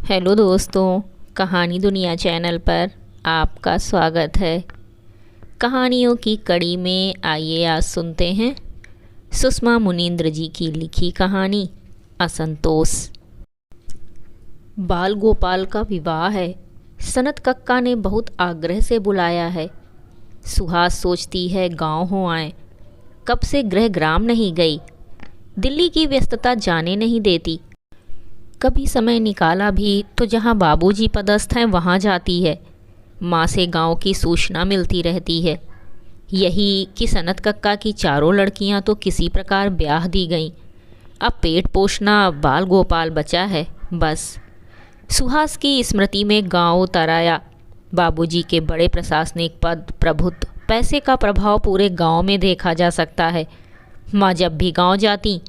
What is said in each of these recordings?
Hello दोस्तों, कहानी दुनिया चैनल पर आपका स्वागत है। कहानियों की कड़ी में आइए आज सुनते हैं सुषमा मुनींद्र जी की लिखी कहानी असंतोष। बाल गोपाल का विवाह है। सनत कक्का ने बहुत आग्रह से बुलाया है। सुहास सोचती है गांव हो आए। कब से गृह ग्राम नहीं गई। दिल्ली की व्यस्तता जाने नहीं देती। कभी समय निकाला भी तो जहाँ बाबूजी पदस्थ हैं वहाँ जाती है। माँ से गांव की सूचना मिलती रहती है। यही कि सनत कक्का की चारों लड़कियाँ तो किसी प्रकार ब्याह दी गईं। अब पेट पोषना बाल गोपाल बचा है बस। सुहास की स्मृति में गांव उतर आया। बाबूजी के बड़े प्रशासनिक पद, प्रभुत्व, पैसे का प्रभाव पूरे गांव में देखा जा सकता है। माँ जब भी गांव जाती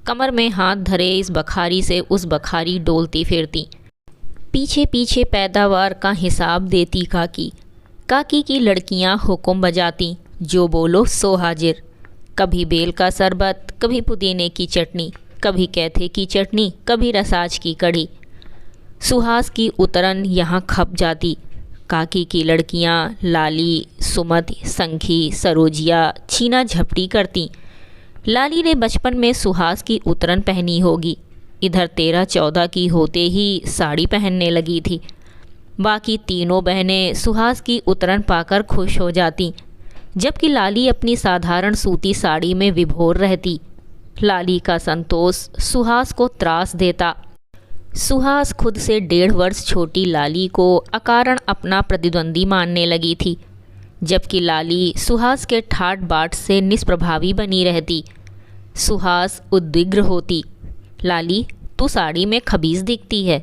कमर में हाथ धरे इस बखारी से उस बखारी डोलती फिरती। पीछे पीछे पैदावार का हिसाब देती काकी। काकी की लड़कियां हुक्म बजाती, जो बोलो सो हाजिर। कभी बेल का शरबत, कभी पुदीने की चटनी, कभी कैथे की चटनी, कभी रसाज की कढ़ी। सुहास की उतरन यहाँ खप जाती। काकी की लड़कियां लाली, सुमति, संखी, सरोजिया छीना झपटी करती। लाली ने बचपन में सुहास की उतरन पहनी होगी। इधर 13-14 की होते ही साड़ी पहनने लगी थी। बाकी तीनों बहनें सुहास की उतरन पाकर खुश हो जाती, जबकि लाली अपनी साधारण सूती साड़ी में विभोर रहती। लाली का संतोष सुहास को त्रास देता। सुहास खुद से 1.5 वर्ष छोटी लाली को अकारण अपना प्रतिद्वंदी मानने लगी थी, जबकि लाली सुहास के ठाट बाट से निष्प्रभावी बनी रहती। सुहास उद्विग्न होती। लाली, तू साड़ी में खबीज दिखती है।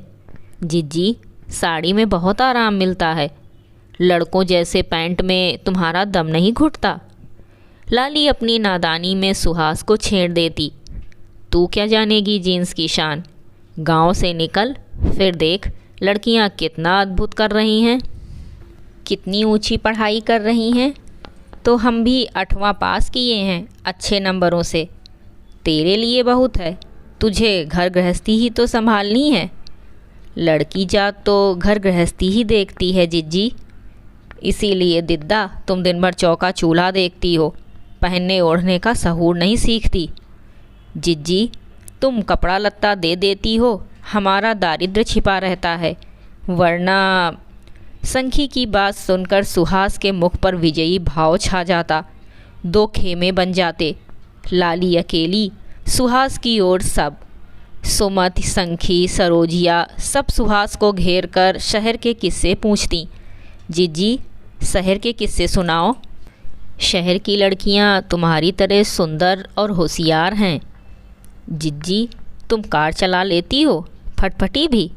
जिज्जी, साड़ी में बहुत आराम मिलता है। लड़कों जैसे पैंट में तुम्हारा दम नहीं घुटता। लाली अपनी नादानी में सुहास को छेड़ देती। तू क्या जानेगी जीन्स की शान। गांव से निकल, फिर देख लड़कियां कितना अद्भुत कर रही हैं, कितनी ऊंची पढ़ाई कर रही हैं। तो हम भी 8वां पास किए हैं अच्छे नंबरों से। तेरे लिए बहुत है, तुझे घर गृहस्थी ही तो संभालनी है। लड़की जात तो घर गृहस्थी ही देखती है जिज्जी। इसीलिए दिद्दा तुम दिन भर चौका चूल्हा देखती हो, पहनने ओढ़ने का सहूर नहीं सीखती। जिज्जी, तुम कपड़ा लत्ता दे देती हो, हमारा दारिद्र्य छिपा रहता है, वरना। संखी की बात सुनकर सुहास के मुख पर विजयी भाव छा जाता। 2 खेमे बन जाते। लाली अकेली, सुहास की ओर सब। सुमति, संखी, सरोजिया सब सुहास को घेर कर शहर के किस्से पूछती। जिज्जी, शहर के किस्से सुनाओ। शहर की लड़कियां तुम्हारी तरह सुंदर और होशियार हैं। जिज्जी, तुम कार चला लेती हो, फटफटी भी।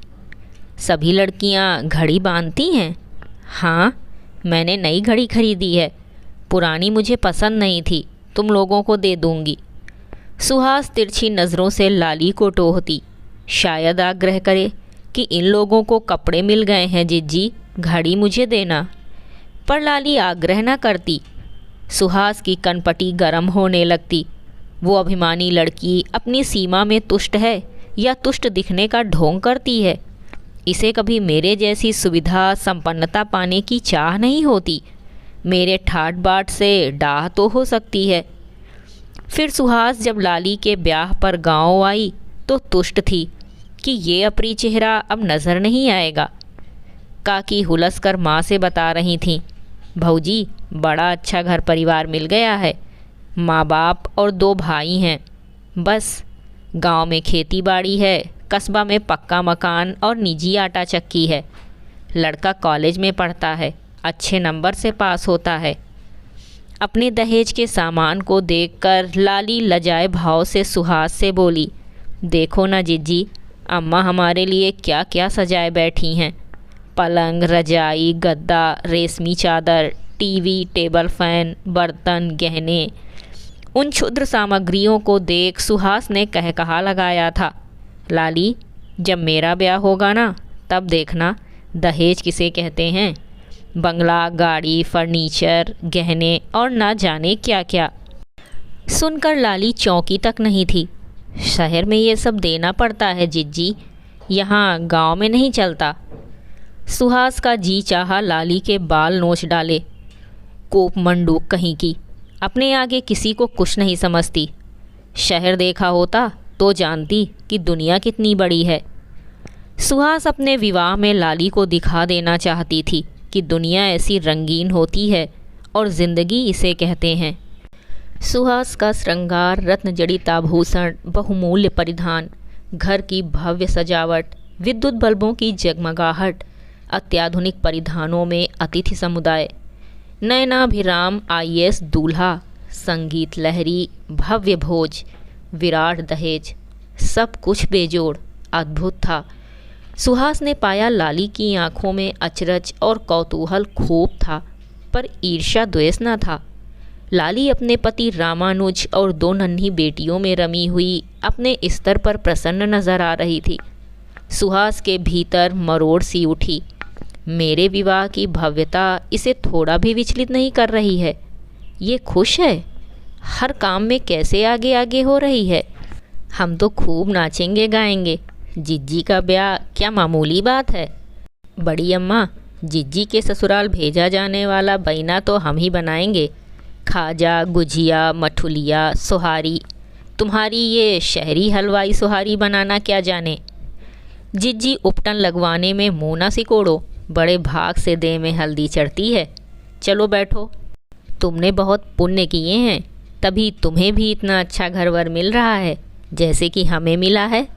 सभी लड़कियां घड़ी बांधती हैं। हाँ, मैंने नई घड़ी खरीदी है, पुरानी मुझे पसंद नहीं थी, तुम लोगों को दे दूंगी। सुहास तिरछी नज़रों से लाली को टोहती, शायद आग्रह करे कि इन लोगों को कपड़े मिल गए हैं जिज्जी, घड़ी मुझे देना। पर लाली आग्रह न करती। सुहास की कनपटी गर्म होने लगती। वो अभिमानी लड़की अपनी सीमा में तुष्ट है या तुष्ट दिखने का ढोंग करती है। इसे कभी मेरे जैसी सुविधा संपन्नता पाने की चाह नहीं होती। मेरे ठाट बाट से डाह तो हो सकती है। फिर सुहास जब लाली के ब्याह पर गांव आई तो तुष्ट थी कि ये अपरी चेहरा अब नज़र नहीं आएगा। काकी हुलस कर माँ से बता रही थीं, भौजी बड़ा अच्छा घर परिवार मिल गया है, माँ बाप और 2 भाई हैं। बस गांव में खेती बाड़ी है, कस्बा में पक्का मकान और निजी आटा चक्की है। लड़का कॉलेज में पढ़ता है, अच्छे नंबर से पास होता है। अपने दहेज के सामान को देखकर लाली लजाए भाव से सुहास से बोली, देखो ना जिज्जी, अम्मा हमारे लिए क्या क्या सजाए बैठी हैं। पलंग, रजाई, गद्दा, रेशमी चादर, टीवी, टेबल फैन, बर्तन, गहने। उन क्षुद्र सामग्रियों को देख सुहास ने कहकहा लगाया था, लाली, जब मेरा ब्याह होगा ना, तब देखना दहेज किसे कहते हैं। बंगला, गाड़ी, फर्नीचर, गहने और ना जाने क्या क्या। सुनकर लाली चौंकी तक नहीं थी। शहर में ये सब देना पड़ता है जिज्जी, यहाँ गांव में नहीं चलता। सुहास का जी चाहा लाली के बाल नोच डाले। कोप मंडूक कहीं की, अपने आगे किसी को कुछ नहीं समझती। शहर देखा होता तो जानती कि दुनिया कितनी बड़ी है। सुहास अपने विवाह में लाली को दिखा देना चाहती थी कि दुनिया ऐसी रंगीन होती है और ज़िंदगी इसे कहते हैं। सुहास का श्रृंगार, रत्न जड़ित आभूषण, बहुमूल्य परिधान, घर की भव्य सजावट, विद्युत बल्बों की जगमगाहट, अत्याधुनिक परिधानों में अतिथि समुदाय, नयनाभिराम IAS दूल्हा, संगीत लहरी, भव्य भोज, विराट दहेज, सब कुछ बेजोड़ अद्भुत था। सुहास ने पाया लाली की आंखों में अचरज और कौतूहल खूब था, पर ईर्ष्या द्वेष न था। लाली अपने पति रामानुज और 2 नन्ही बेटियों में रमी हुई अपने स्तर पर प्रसन्न नजर आ रही थी। सुहास के भीतर मरोड़ सी उठी। मेरे विवाह की भव्यता इसे थोड़ा भी विचलित नहीं कर रही है। ये खुश है, हर काम में कैसे आगे आगे हो रही है। हम तो खूब नाचेंगे गाएंगे। जिज्जी का ब्याह क्या मामूली बात है। बड़ी अम्मा, जिज्जी के ससुराल भेजा जाने वाला बैना तो हम ही बनाएंगे। खाजा, गुजिया, मठुलिया, सोहारी, तुम्हारी ये शहरी हलवाई सोहारी बनाना क्या जाने। जिज्जी उपटन लगवाने में मुँह ना सिकोड़ो, बड़े भाग से देह में हल्दी चढ़ती है। चलो बैठो, तुमने बहुत पुण्य किए हैं, तभी तुम्हें भी इतना अच्छा घरवर मिल रहा है जैसे कि हमें मिला है।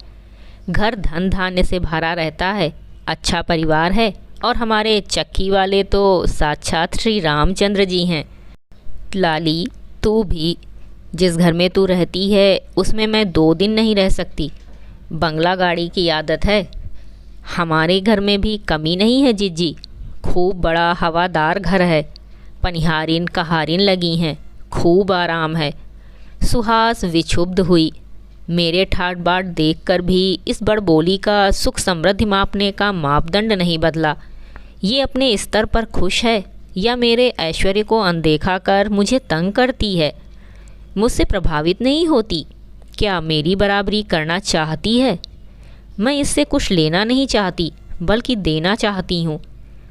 घर धन धान्य से भरा रहता है, अच्छा परिवार है, और हमारे चक्की वाले तो साक्षात श्री रामचंद्र जी हैं। लाली, तू भी, जिस घर में तू रहती है उसमें मैं 2 दिन नहीं रह सकती। बंगला गाड़ी की आदत है। हमारे घर में भी कमी नहीं है जिज्जी। खूब बड़ा हवादार घर है, पनिहारिन कहारिन लगी हैं, खूब आराम है। सुहास विक्षुब्ध हुई। मेरे ठाट बाट देखकर भी इस बड़बोली का सुख समृद्धि मापने का मापदंड नहीं बदला। ये अपने स्तर पर खुश है या मेरे ऐश्वर्य को अनदेखा कर मुझे तंग करती है। मुझसे प्रभावित नहीं होती। क्या मेरी बराबरी करना चाहती है? मैं इससे कुछ लेना नहीं चाहती, बल्कि देना चाहती हूँ।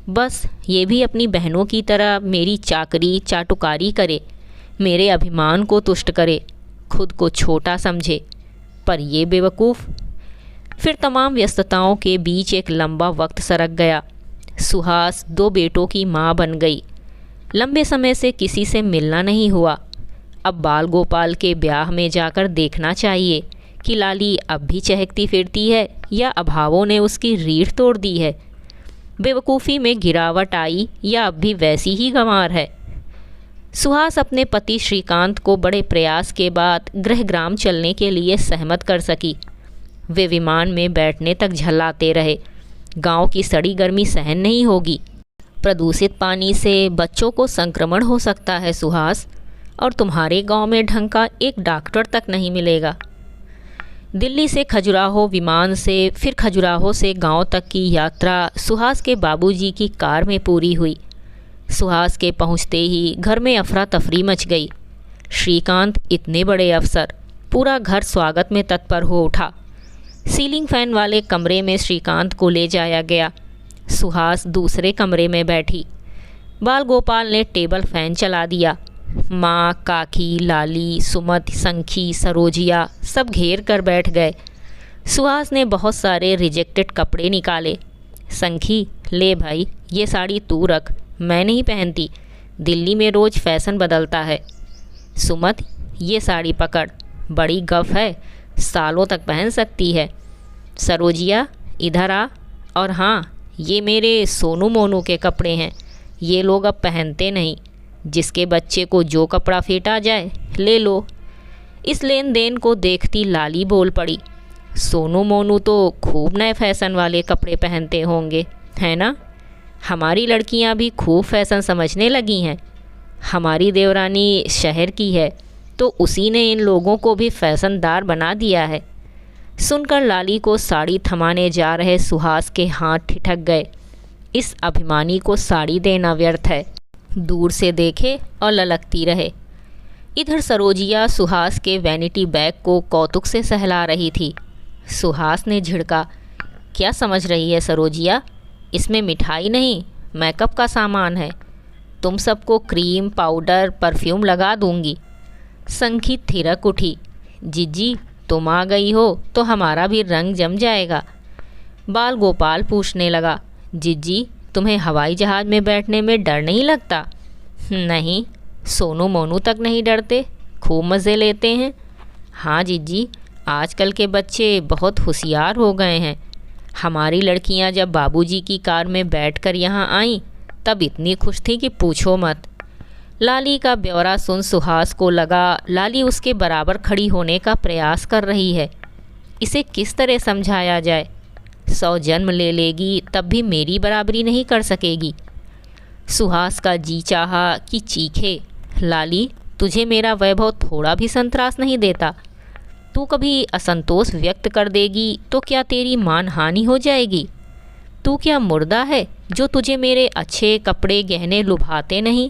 बस ये भी अपनी बहनों की तरह मेरी चाकरी चाटुकारी करे, मेरे अभिमान को तुष्ट करे, खुद को छोटा समझे। पर ये बेवकूफ़। फिर तमाम व्यस्तताओं के बीच एक लंबा वक्त सरक गया। सुहास 2 बेटों की माँ बन गई। लंबे समय से किसी से मिलना नहीं हुआ। अब बाल गोपाल के ब्याह में जाकर देखना चाहिए कि लाली अब भी चहकती फिरती है या अभावों ने उसकी रीढ़ तोड़ दी है। बेवकूफ़ी में गिरावट आई या अब भी वैसी ही गंवार है। सुहास अपने पति श्रीकांत को बड़े प्रयास के बाद गृहग्राम चलने के लिए सहमत कर सकी। वे विमान में बैठने तक झल्लाते रहे। गांव की सड़ी गर्मी सहन नहीं होगी। प्रदूषित पानी से बच्चों को संक्रमण हो सकता है सुहास, और तुम्हारे गांव में ढंग का एक डॉक्टर तक नहीं मिलेगा। दिल्ली से खजुराहो विमान से, फिर खजुराहो से गांव तक की यात्रा सुहास के बाबूजी की कार में पूरी हुई। सुहास के पहुंचते ही घर में अफरा तफरी मच गई। श्रीकांत इतने बड़े अफसर, पूरा घर स्वागत में तत्पर हो उठा। सीलिंग फैन वाले कमरे में श्रीकांत को ले जाया गया। सुहास दूसरे कमरे में बैठी। बाल गोपाल ने टेबल फैन चला दिया। माँ, काकी, लाली, सुमति, संखी, सरोजिया सब घेर कर बैठ गए। सुहास ने बहुत सारे रिजेक्टेड कपड़े निकाले। संखी, ले भाई, ये साड़ी तू रख, मैं नहीं पहनती, दिल्ली में रोज़ फैशन बदलता है। सुमति, ये साड़ी पकड़, बड़ी गफ है, सालों तक पहन सकती है। सरोजिया, इधर आ, और हाँ, ये मेरे सोनू मोनू के कपड़े हैं, ये लोग अब पहनते नहीं। जिसके बच्चे को जो कपड़ा फिट आ जाए ले लो। इस लेन देन को देखती लाली बोल पड़ी। सोनू मोनू तो खूब नए फैशन वाले कपड़े पहनते होंगे, है ना? हमारी लड़कियां भी खूब फैशन समझने लगी हैं। हमारी देवरानी शहर की है, तो उसी ने इन लोगों को भी फैशनदार बना दिया है। सुनकर लाली को साड़ी थमाने जा रहे सुहास के हाथ ठिठक गए। इस अभिमानी को साड़ी देना व्यर्थ है। दूर से देखे और ललकती रहे। इधर सरोजिया सुहास के वैनिटी बैग को कौतुक से सहला रही थी। सुहास ने झिड़का, क्या समझ रही है सरोजिया? इसमें मिठाई नहीं, मेकअप का सामान है। तुम सबको क्रीम, पाउडर, परफ्यूम लगा दूंगी। संखी थिरक उठी। जीजी, तुम आ गई हो तो हमारा भी रंग जम जाएगा। बाल गोपाल पूछने लगा, जीजी, तुम्हें हवाई जहाज़ में बैठने में डर नहीं लगता? नहीं, सोनू मोनू तक नहीं डरते, खूब मज़े लेते हैं। हाँ जीजी, आजकल के बच्चे बहुत होशियार हो गए हैं। हमारी लड़कियां जब बाबूजी की कार में बैठकर यहाँ आईं तब इतनी खुश थी कि पूछो मत। लाली का ब्यौरा सुन सुहास को लगा लाली उसके बराबर खड़ी होने का प्रयास कर रही है। इसे किस तरह समझाया जाए? 100 जन्म ले लेगी तब भी मेरी बराबरी नहीं कर सकेगी। सुहास का जी चाहा कि चीखे, लाली, तुझे मेरा वैभव थोड़ा भी संतरास नहीं देता? तू कभी असंतोष व्यक्त कर देगी तो क्या तेरी मानहानि हो जाएगी? तू क्या मुर्दा है जो तुझे मेरे अच्छे कपड़े गहने लुभाते नहीं?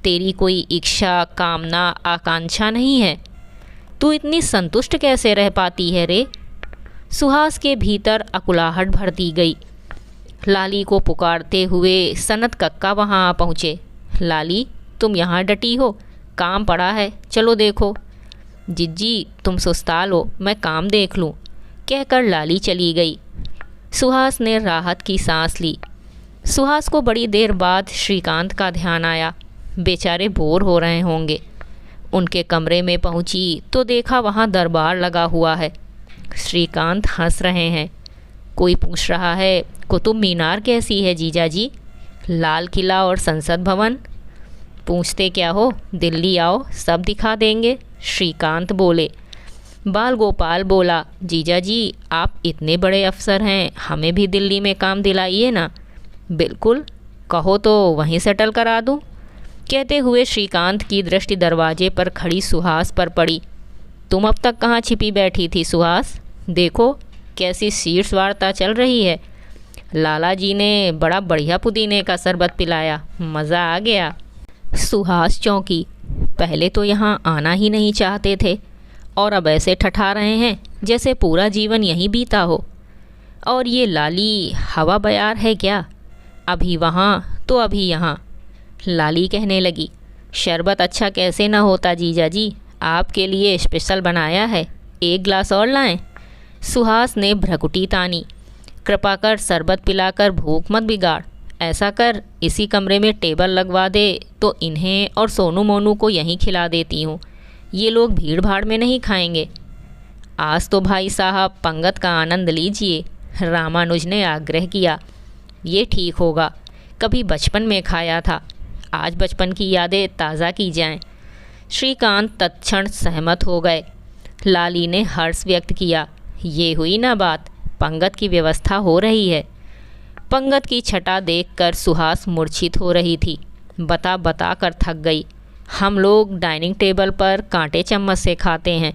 तेरी कोई इच्छा, कामना, आकांक्षा नहीं है? तू इतनी संतुष्ट कैसे रह पाती है रे? सुहास के भीतर अकुलाहट भरती गई। लाली को पुकारते हुए सनत कक्का वहाँ आ पहुँचे। लाली, तुम यहाँ डटी हो? काम पड़ा है, चलो देखो। जिज्जी, तुम सुस्ता लो, मैं काम देख लूँ, कहकर लाली चली गई। सुहास ने राहत की सांस ली। सुहास को बड़ी देर बाद श्रीकांत का ध्यान आया। बेचारे बोर हो रहे होंगे। उनके कमरे में पहुंची तो देखा वहाँ दरबार लगा हुआ है। श्रीकांत हंस रहे हैं। कोई पूछ रहा है, कुतुब मीनार कैसी है जीजाजी? लाल किला और संसद भवन? पूछते क्या हो, दिल्ली आओ, सब दिखा देंगे, श्रीकांत बोले। बाल गोपाल बोला, जीजाजी, आप इतने बड़े अफसर हैं, हमें भी दिल्ली में काम दिलाइए ना। बिल्कुल, कहो तो वहीं सेटल करा दूं। कहते हुए श्रीकांत की दृष्टि दरवाजे पर खड़ी सुहास पर पड़ी। तुम अब तक कहाँ छिपी बैठी थी सुहास? देखो कैसी शीर्ष वार्ता चल रही है। लाला जी ने बड़ा बढ़िया पुदीने का शरबत पिलाया, मज़ा आ गया। सुहास चौंकी। पहले तो यहाँ आना ही नहीं चाहते थे और अब ऐसे ठठा रहे हैं जैसे पूरा जीवन यहीं बीता हो। और ये लाली हवा बयार है क्या? अभी वहाँ तो अभी यहाँ। लाली कहने लगी, शरबत अच्छा कैसे ना होता जीजाजी, आपके लिए स्पेशल बनाया है, एक गिलास और लाएं? सुहास ने भ्रकुटी तानी। कृपा कर शरबत पिलाकर भूख मत बिगाड़। ऐसा कर, इसी कमरे में टेबल लगवा दे तो इन्हें और सोनू मोनू को यहीं खिला देती हूँ। ये लोग भीड़ भाड़ में नहीं खाएंगे। आज तो भाई साहब पंगत का आनंद लीजिए, रामानुज ने आग्रह किया। ये ठीक होगा, कभी बचपन में खाया था, आज बचपन की यादें ताज़ा की जाएं। श्रीकांत तत्क्षण सहमत हो गए। लाली ने हर्ष व्यक्त किया। ये हुई ना बात, पंगत की व्यवस्था हो रही है। पंगत की छटा देखकर सुहास मूर्छित हो रही थी। बता बता कर थक गई। हम लोग डाइनिंग टेबल पर कांटे चम्मच से खाते हैं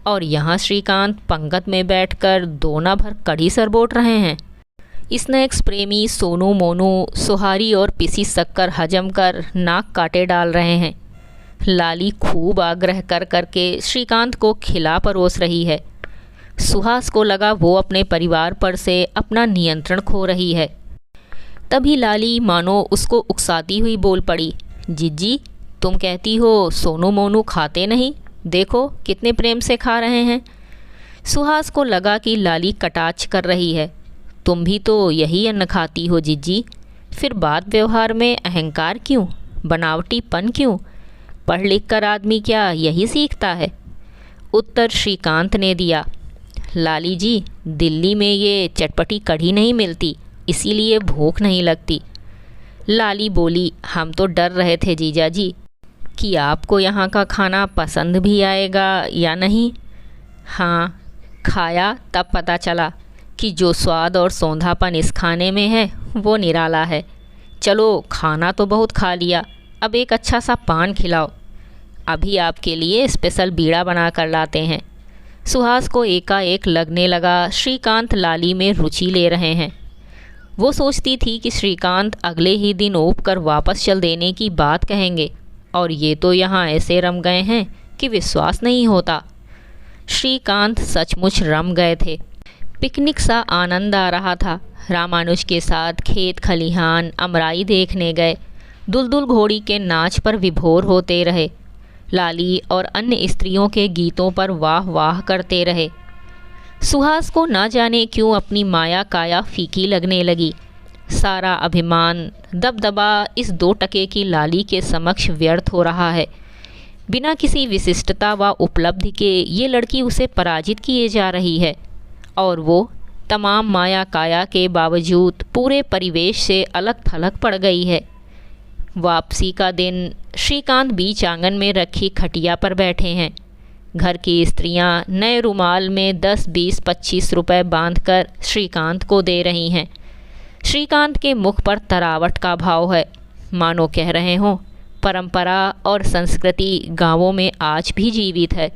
और यहाँ श्रीकांत पंगत में बैठकर दोना भर कढ़ी सरबोट रहे हैं। स्नैक्स प्रेमी सोनू मोनू सुहारी और पिसी शक्कर हजम कर नाक काटे डाल रहे हैं। लाली खूब आग्रह कर करके श्रीकांत को खिला परोस रही है। सुहास को लगा वो अपने परिवार पर से अपना नियंत्रण खो रही है। तभी लाली मानो उसको उकसाती हुई बोल पड़ी, जीजी, तुम कहती हो सोनू मोनू खाते नहीं, देखो कितने प्रेम से खा रहे हैं। सुहास को लगा कि लाली कटाक्ष कर रही है। तुम भी तो यही अन्न खाती हो जीजी, फिर बात व्यवहार में अहंकार क्यों, बनावटीपन क्यों? पढ़ लिख कर आदमी क्या यही सीखता है? उत्तर श्रीकांत ने दिया। लाली जी, दिल्ली में ये चटपटी कढ़ी नहीं मिलती, इसीलिए भूख नहीं लगती। लाली बोली, हम तो डर रहे थे जीजाजी कि आपको यहाँ का खाना पसंद भी आएगा या नहीं। हाँ, खाया तब पता चला कि जो स्वाद और सौंधापन इस खाने में है वो निराला है। चलो, खाना तो बहुत खा लिया, अब एक अच्छा सा पान खिलाओ। अभी आपके लिए स्पेशल बीड़ा बना कर लाते हैं। सुहास को एकाएक लगने लगा श्रीकांत लाली में रुचि ले रहे हैं। वो सोचती थी कि श्रीकांत अगले ही दिन ऊब कर वापस चल देने की बात कहेंगे और ये तो यहाँ ऐसे रम गए हैं कि विश्वास नहीं होता। श्रीकांत सचमुच रम गए थे। पिकनिक सा आनंद आ रहा था। रामानुज के साथ खेत खलिहान अमराई देखने गए। दुलदुल घोड़ी के नाच पर विभोर होते रहे। लाली और अन्य स्त्रियों के गीतों पर वाह वाह करते रहे। सुहास को ना जाने क्यों अपनी माया काया फीकी लगने लगी। सारा अभिमान दबदबा इस 2 टके की लाली के समक्ष व्यर्थ हो रहा है। बिना किसी विशिष्टता व उपलब्धि के ये लड़की उसे पराजित किए जा रही है, और वो तमाम माया काया के बावजूद पूरे परिवेश से अलग थलग पड़ गई है। वापसी का दिन श्रीकांत बीच आंगन में रखी खटिया पर बैठे हैं। घर की स्त्रियां नए रुमाल में 10, 20, 25 रुपए बांधकर श्रीकांत को दे रही हैं। श्रीकांत के मुख पर तरावट का भाव है, मानो कह रहे हों परंपरा और संस्कृति गांवों में आज भी जीवित है।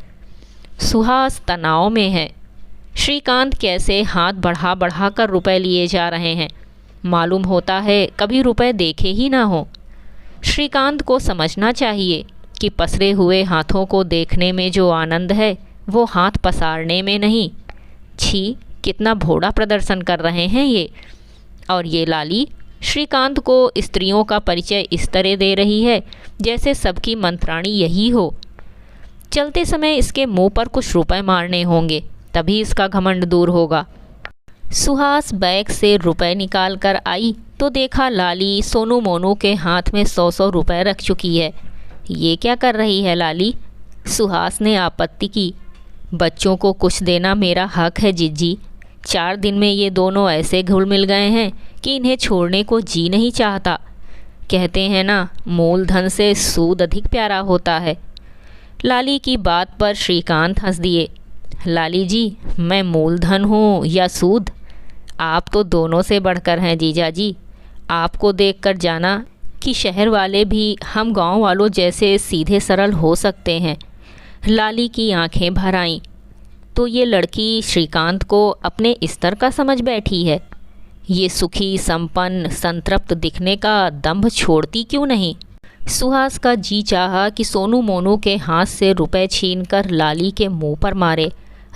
सुहास तनाव में है। श्रीकांत कैसे हाथ बढ़ा बढ़ा कर रुपए लिए जा रहे हैं। मालूम होता है कभी रुपए देखे ही ना हो। श्रीकांत को समझना चाहिए कि पसरे हुए हाथों को देखने में जो आनंद है वो हाथ पसारने में नहीं। छी, कितना भोड़ा प्रदर्शन कर रहे हैं ये। और ये लाली श्रीकांत को स्त्रियों का परिचय इस तरह दे रही है जैसे सबकी मंत्राणी यही हो। चलते समय इसके मुंह पर कुछ रुपए मारने होंगे, तभी इसका घमंड दूर होगा। सुहास बैग से रुपए निकाल कर आई तो देखा लाली सोनू मोनू के हाथ में 100-100 रुपए रख चुकी है। ये क्या कर रही है लाली? सुहास ने आपत्ति की। बच्चों को कुछ देना मेरा हक है जिज्जी। 4 दिन में ये दोनों ऐसे घुल मिल गए हैं कि इन्हें छोड़ने को जी नहीं चाहता। कहते हैं ना, मूलधन से सूद अधिक प्यारा होता है। लाली की बात पर श्रीकांत हंस दिए। लाली जी, मैं मूलधन हूँ या सूद? आप तो दोनों से बढ़कर हैं जीजा जी। आपको देखकर जाना कि शहर वाले भी हम गांव वालों जैसे सीधे सरल हो सकते हैं। लाली की आंखें भर आईं। तो ये लड़की श्रीकांत को अपने स्तर का समझ बैठी है। ये सुखी संपन्न संतृप्त दिखने का दंभ छोड़ती क्यों नहीं? सुहास का जी चाहा कि सोनू मोनू के हाथ से रुपए छीनकर लाली के मुंह पर मारे।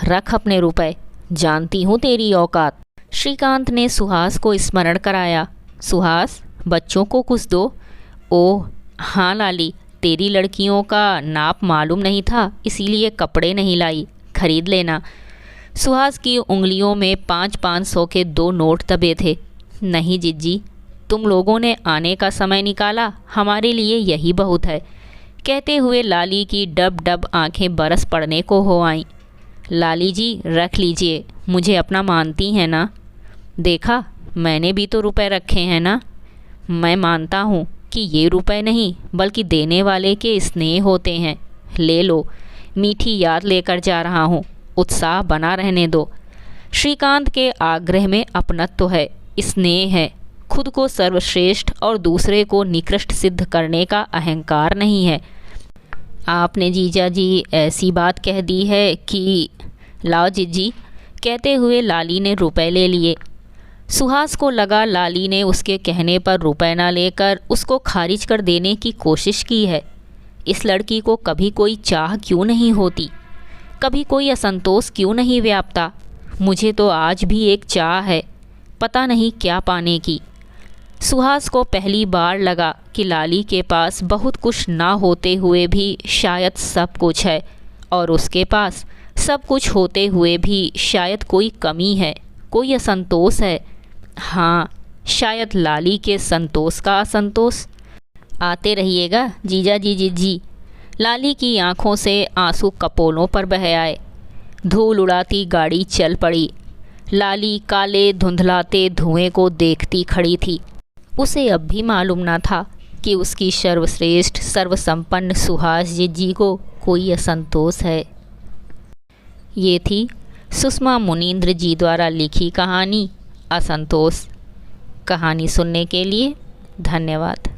रख अपने रुपए, जानती हूँ तेरी औकात। श्रीकांत ने सुहास को स्मरण कराया। सुहास, बच्चों को कुछ दो। ओह हाँ लाली, तेरी लड़कियों का नाप मालूम नहीं था, इसीलिए कपड़े नहीं लाई, खरीद लेना। सुहास की उंगलियों में 500-500 के 2 नोट दबे थे। नहीं जिज्जी, तुम लोगों ने आने का समय निकाला, हमारे लिए यही बहुत है। कहते हुए लाली की डब डब आंखें बरस पड़ने को हो आईं। लाली जी रख लीजिए, मुझे अपना मानती हैं ना? देखा, मैंने भी तो रुपए रखे हैं ना। मैं मानता हूँ कि ये रुपए नहीं बल्कि देने वाले के स्नेह होते हैं। ले लो, मीठी याद लेकर जा रहा हूँ, उत्साह बना रहने दो। श्रीकांत के आग्रह में अपनत्व है, स्नेह है, खुद को सर्वश्रेष्ठ और दूसरे को निकृष्ट सिद्ध करने का अहंकार नहीं है। आपने जीजा जी ऐसी बात कह दी है कि लाओ जिज्जी। कहते हुए लाली ने रुपए ले लिए। सुहास को लगा लाली ने उसके कहने पर रुपए ना लेकर उसको खारिज कर देने की कोशिश की है। इस लड़की को कभी कोई चाह क्यों नहीं होती, कभी कोई असंतोष क्यों नहीं व्यापता? मुझे तो आज भी एक चाह है, पता नहीं क्या पाने की। सुहास को पहली बार लगा कि लाली के पास बहुत कुछ ना होते हुए भी शायद सब कुछ है, और उसके पास सब कुछ होते हुए भी शायद कोई कमी है, कोई असंतोष है। हाँ, शायद लाली के संतोष का असंतोष। आते रहिएगा जीजा जी जिज्जी। लाली की आंखों से आंसू कपोलों पर बह आए। धूल उड़ाती गाड़ी चल पड़ी। लाली काले धुंधलाते धुएं को देखती खड़ी थी। उसे अब भी मालूम न था कि उसकी सर्वश्रेष्ठ सर्वसंपन्न सुहास जिज्जी को कोई असंतोष है। ये थी सुषमा मुनीन्द्र जी द्वारा लिखी कहानी असंतोष। कहानी सुनने के लिए धन्यवाद।